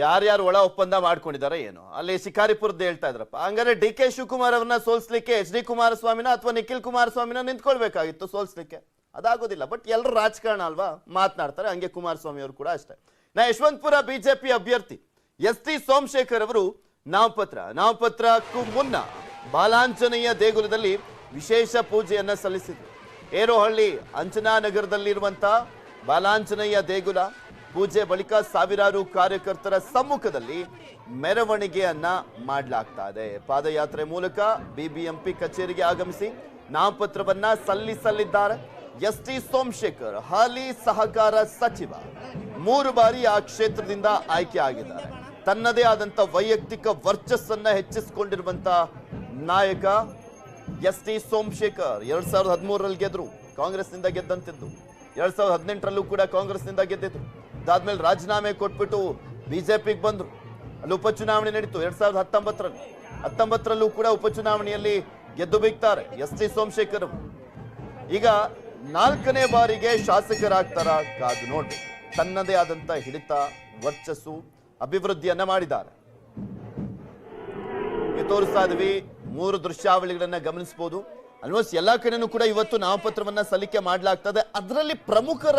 ಯಾರ್ಯಾರು ಒಳ ಒಪ್ಪಂದ ಮಾಡ್ಕೊಂಡಿದ್ದಾರೆ ಏನು ಅಲ್ಲಿ ಶಿಕಾರಿಪುರದ್ದು ಹೇಳ್ತಾ ಇದ್ರಪ್ಪ. ಹಂಗಾರೆ ಡಿ ಕೆ ಶಿವಕುಮಾರ್ ಅವ್ರನ್ನ ಸೋಲ್ಸ್ಲಿಕ್ಕೆ ಎಚ್ ಡಿ ಕುಮಾರಸ್ವಾಮಿನ ಅಥವಾ ನಿಖಿಲ್ ಕುಮಾರಸ್ವಾಮಿನ ನಿಂತ್ಕೊಳ್ಬೇಕಾಗಿತ್ತು ಸೋಲ್ಸ್ಲಿಕ್ಕೆ. ಅದಾಗೋದಿಲ್ಲ. ಬಟ್ ಎಲ್ಲರೂ ರಾಜಕಾರಣ ಅಲ್ವಾ, ಮಾತನಾಡ್ತಾರೆ. ಹಂಗೆ ಕುಮಾರಸ್ವಾಮಿ ಅವರು ಕೂಡ ಅಷ್ಟೇ. ಯಶವಂತಪುರ ಬಿಜೆಪಿ ಅಭ್ಯರ್ಥಿ ಎಸ್ ಟಿ ಸೋಮಶೇಖರ್ ಅವರು ನಾಮಪತ್ರಕ್ಕೂ ಮುನ್ನ ಬಾಲಾಂಜನೇಯ ದೇಗುಲದಲ್ಲಿ ವಿಶೇಷ ಪೂಜೆಯನ್ನ ಸಲ್ಲಿಸಿದ್ರು. ಏರೋಹಳ್ಳಿ ಅಂಜನಾನಗರದಲ್ಲಿರುವಂತಹ ಬಾಲಾಂಜನೇಯ ದೇಗುಲ ಪೂಜೆ ಬಳಿಕ ಸಾವಿರಾರು ಕಾರ್ಯಕರ್ತರ ಸಮ್ಮುಖದಲ್ಲಿ ಮೆರವಣಿಗೆಯನ್ನ ಮಾಡಲಾಗ್ತಾ ಇದೆ. ಪಾದಯಾತ್ರೆ ಮೂಲಕ ಬಿಬಿಎಂಪಿ ಕಚೇರಿಗೆ ಆಗಮಿಸಿ ನಾಮಪತ್ರವನ್ನ ಸಲ್ಲಿಸಲಿದ್ದಾರೆ. ಎಸ್ ಟಿ ಸೋಮಶೇಖರ್ ಹಾಲಿ ಸಹಕಾರ ಸಚಿವ, 3 ಬಾರಿ ಆ ಕ್ಷೇತ್ರದಿಂದ ಆಯ್ಕೆ ಆಗಿದ್ದಾರೆ. ತನ್ನದೇ ಆದಂತ ವೈಯಕ್ತಿಕ ವರ್ಚಸ್ಸನ್ನ ಹೆಚ್ಚಿಸಿಕೊಂಡಿರುವಂತ ನಾಯಕ ಎಸ್ ಟಿ ಸೋಮಶೇಖರ್ 2013ರಲ್ಲಿ ಗೆದ್ರು, ಕಾಂಗ್ರೆಸ್ನಿಂದ ಗೆದ್ದಂತಿದ್ದು. 2018ರಲ್ಲೂ ಕೂಡ ಕಾಂಗ್ರೆಸ್ನಿಂದ ಗೆದ್ದಿದ್ರು. ಅದಾದ್ಮೇಲೆ ರಾಜೀನಾಮೆ ಕೊಟ್ಬಿಟ್ಟು ಬಿಜೆಪಿಗೆ ಬಂದ್ರು. ಅಲ್ಲಿ ಉಪಚುನಾವಣೆ ನಡೀತು 2019ರಲ್ಲಿ. 19ರಲ್ಲೂ ಕೂಡ ಉಪಚುನಾವಣೆಯಲ್ಲಿ ಗೆದ್ದು ಬೀಗ್ತಾರೆ ಎಸ್ ಟಿ ಸೋಮಶೇಖರ್. ಈಗ 4ನೇ ಬಾರಿಗೆ ಶಾಸಕರಾಗ್ತಾರ, ಕಾದು ನೋಡ್ಬೇಕು. ತನ್ನದೇ ಆದಂತ ಹಿಡಿತ, ವರ್ಚಸ್ಸು, ಅಭಿವೃದ್ಧಿಯನ್ನ ಮಾಡಿದ್ದಾರೆ. ತೋರಿಸ್ತಾ ಇದ್ವಿ 3 ದೃಶ್ಯಾವಳಿಗಳನ್ನ ಗಮನಿಸಬಹುದು. ಆಲ್ಮೋಸ್ಟ್ ಎಲ್ಲಾ ಕಡೆನೂ ಕೂಡ ಇವತ್ತು ನಾಮಪತ್ರವನ್ನ ಸಲ್ಲಿಕೆ ಮಾಡಲಾಗ್ತದೆ. ಅದರಲ್ಲಿ ಪ್ರಮುಖರ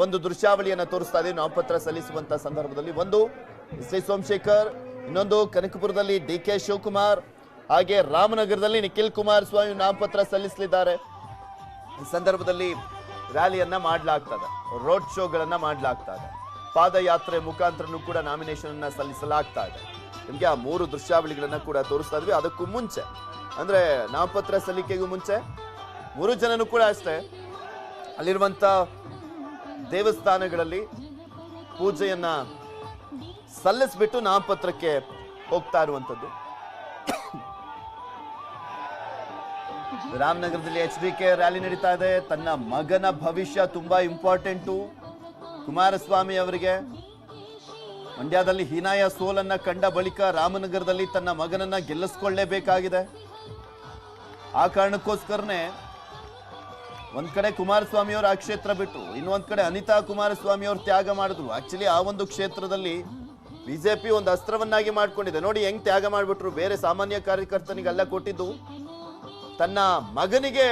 ಒಂದು ದೃಶ್ಯಾವಳಿಯನ್ನ ತೋರಿಸ್ತಾ ಇದೀವಿ. ನಾಮಪತ್ರ ಸಲ್ಲಿಸುವಂತ ಸಂದರ್ಭದಲ್ಲಿ ಒಂದು ಎಸ್ ಟಿ ಸೋಮಶೇಖರ್, ಇನ್ನೊಂದು ಕನಕಪುರದಲ್ಲಿ ಡಿ ಕೆ ಶಿವಕುಮಾರ್, ಹಾಗೆ ರಾಮನಗರದಲ್ಲಿ ನಿಖಿಲ್ ಕುಮಾರಸ್ವಾಮಿ ನಾಮಪತ್ರ ಸಲ್ಲಿಸಲಿದ್ದಾರೆ. ಈ ಸಂದರ್ಭದಲ್ಲಿ ರ್ಯಾಲಿಯನ್ನ ಮಾಡಲಾಗ್ತದೆ, ರೋಡ್ ಶೋಗಳನ್ನ ಮಾಡಲಾಗ್ತದೆ, ಪಾದಯಾತ್ರೆ ಮುಖಾಂತರನೂ ಕೂಡ ನಾಮಿನೇಷನ್ ಅನ್ನ ಸಲ್ಲಿಸಲಾಗ್ತಾ ಇದೆ. ನಿಮ್ಗೆ ಆ 3 ದೃಶ್ಯಾವಳಿಗಳನ್ನ ಕೂಡ ತೋರಿಸ್ತಾ ಇದ್ವಿ. ಅದಕ್ಕೂ ಮುಂಚೆ ಅಂದ್ರೆ ನಾಮಪತ್ರ ಸಲ್ಲಿಕೆಗೂ ಮುಂಚೆ 3 ಜನನು ಕೂಡ ಅಷ್ಟೇ ಅಲ್ಲಿರುವಂತ ದೇವಸ್ಥಾನಗಳಲ್ಲಿ ಪೂಜೆಯನ್ನ ಸಲ್ಲಿಸ್ಬಿಟ್ಟು ನಾಮಪತ್ರಕ್ಕೆ ಹೋಗ್ತಾ ಇರುವಂತದ್ದು. ರಾಮನಗರದಲ್ಲಿ HDK ರ್ಯಾಲಿ ನಡೀತಾ ಇದೆ. ತನ್ನ ಮಗನ ಭವಿಷ್ಯ ತುಂಬಾ ಇಂಪಾರ್ಟೆಂಟು ಕುಮಾರಸ್ವಾಮಿ ಅವರಿಗೆ. ಮಂಡ್ಯದಲ್ಲಿ ಹೀನಾಯ ಸೋಲನ್ನ ಕಂಡ ಬಳಿಕ ರಾಮನಗರದಲ್ಲಿ ತನ್ನ ಮಗನನ್ನ ಗೆಲ್ಲಿಸ್ಕೊಳ್ಳೇಬೇಕಾಗಿದೆ. ಆ ಕಾರಣಕ್ಕೋಸ್ಕರನೇ ಒಂದ್ ಕಡೆ ಕುಮಾರಸ್ವಾಮಿ ಅವರು ಆ ಕ್ಷೇತ್ರ ಬಿಟ್ಟು ಇನ್ನೊಂದ್ ಕಡೆ ಅನಿತಾ ಕುಮಾರಸ್ವಾಮಿ ಅವರು ತ್ಯಾಗ ಮಾಡಿದ್ರು. ಆಕ್ಚುಲಿ ಆ ಒಂದು ಕ್ಷೇತ್ರದಲ್ಲಿ ಬಿಜೆಪಿ ಒಂದು ಅಸ್ತ್ರವನ್ನಾಗಿ ಮಾಡ್ಕೊಂಡಿದೆ. ನೋಡಿ ಹೆಂಗ್ ತ್ಯಾಗ ಮಾಡ್ಬಿಟ್ರು. ಬೇರೆ ಸಾಮಾನ್ಯ ಕಾರ್ಯಕರ್ತನಿಗೆಲ್ಲ ಕೊಟ್ಟಿದ್ದು, ತನ್ನ ಮಗನಿಗೆ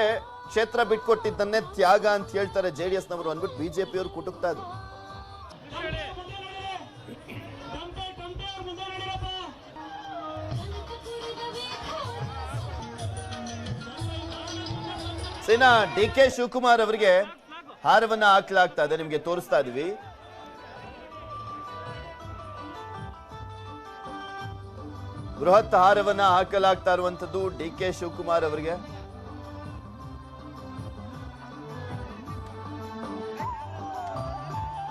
ಕ್ಷೇತ್ರ ಬಿಟ್ಕೊಟ್ಟಿದ್ದನ್ನೇ ತ್ಯಾಗ ಅಂತ ಹೇಳ್ತಾರೆ JDS ನವರು ಅಂದ್ಬಿಟ್ಟು ಬಿಜೆಪಿ ಅವರು ಕುಟುಕ್ತಾ ಇದ್ರು. ಸೇನಾ ಡಿ ಕೆ ಶಿವಕುಮಾರ್ ಅವರಿಗೆ ಹಾರವನ್ನ ಹಾಕಲಾಗ್ತಾ ಇದೆ. ನಿಮ್ಗೆ ತೋರಿಸ್ತಾ ಇದೀವಿ. ಬೃಹತ್ ಹಾರವನ್ನ ಹಾಕಲಾಗ್ತಾ ಇರುವಂತದ್ದು ಡಿ ಕೆ ಶಿವಕುಮಾರ್ ಅವರಿಗೆ.